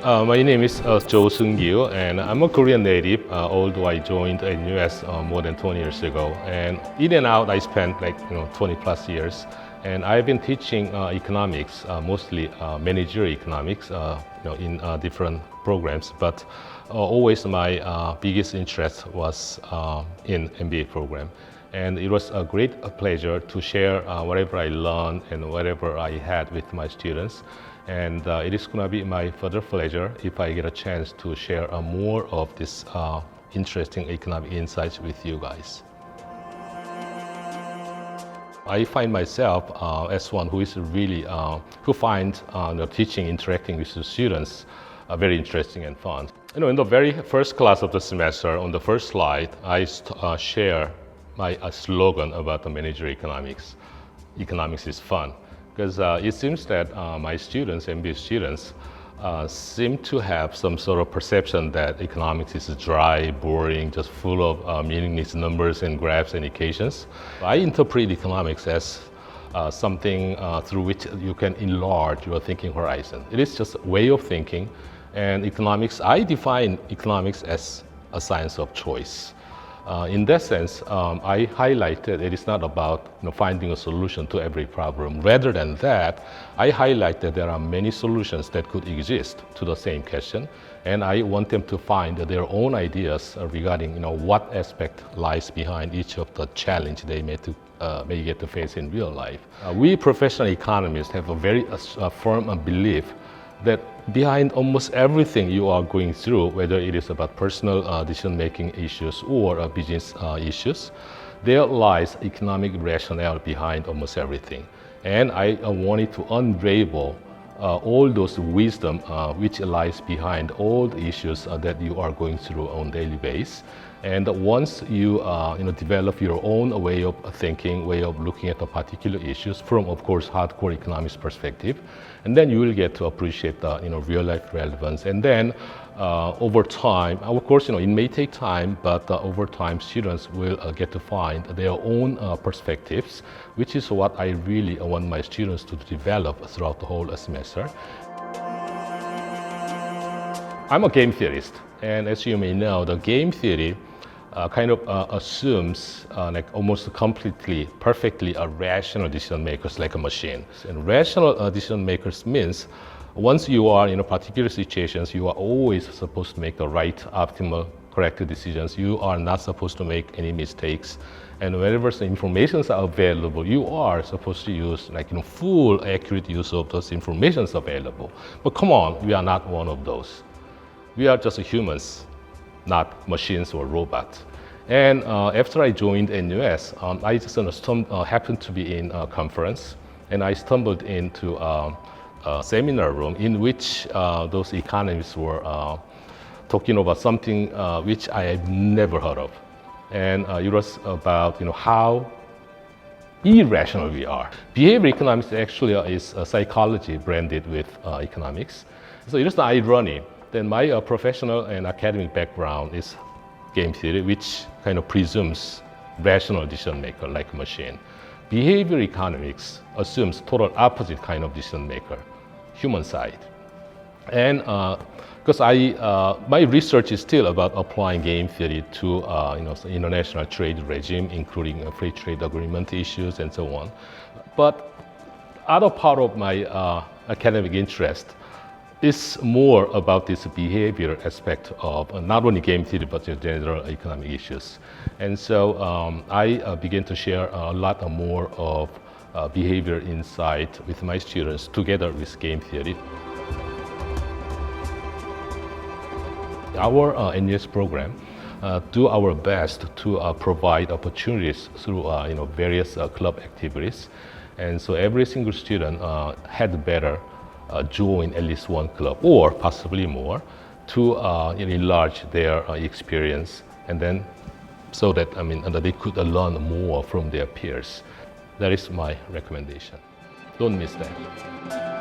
My name is Seung-Gyu, and I'm a Korean native, although I joined NUS more than 20 years ago. And in and out, I spent 20 plus years. And I've been teaching economics, mostly managerial economics, in different programs. But always my biggest interest was in MBA program. And it was a great pleasure to share whatever I learned and whatever I had with my students. And it is going to be my further pleasure if I get a chance to share more of this interesting economic insights with you guys. I find myself as one who is really, who finds teaching, interacting with the students very interesting and fun. In the very first class of the semester, on the first slide, I share my slogan about the managerial economics. Economics is fun. Because it seems that my students, MBA students, seem to have some sort of perception that economics is dry, boring, just full of meaningless numbers and graphs and equations. I interpret economics as something through which you can enlarge your thinking horizon. It is just a way of thinking, and economics, I define economics as a science of choice. In that sense, I highlighted it is not about finding a solution to every problem. Rather than that, I highlighted there are many solutions that could exist to the same question, and I want them to find their own ideas regarding what aspect lies behind each of the challenge they may get to face in real life. We professional economists have a very firm belief that behind almost everything you are going through, whether it is about personal decision-making issues or business issues, there lies economic rationale behind almost everything. And I wanted to unravel all those wisdom which lies behind all the issues that you are going through on a daily basis. And once you develop your own way of thinking, way of looking at the particular issues from, of course, hardcore economics perspective, and then you will get to appreciate the real life relevance. And then over time, of course, it may take time, but over time, students will get to find their own perspectives, which is what I really want my students to develop throughout the whole semester. I'm a game theorist, and as you may know, the game theory kind of assumes almost completely, perfectly a rational decision makers like a machine. And rational decision makers means once you are in a particular situations, you are always supposed to make the right, optimal, correct decisions. You are not supposed to make any mistakes. And whenever the information is available, you are supposed to use full, accurate use of those informations available. But come on, we are not one of those. We are just humans, not machines or robots. And after I joined NUS, I just happened to be in a conference, and I stumbled into a seminar room in which those economists were talking about something which I had never heard of. And it was about how irrational we are. Behavior economics actually is psychology branded with economics. So it is irony. Then my professional and academic background is game theory, which kind of presumes rational decision maker like a machine. Behavior economics assumes total opposite kind of decision maker, human side. And because my research is still about applying game theory to international trade regime, including free trade agreement issues and so on. But other part of my academic interest is more about this behavior aspect of not only game theory, but general economic issues. And so I began to share a lot more of behavior insight with my students together with game theory. Our NUS program do our best to provide opportunities through various club activities. And so every single student had better join at least one club or possibly more to enlarge their experience, and then so that they could learn more from their peers. That is my recommendation. Don't miss that.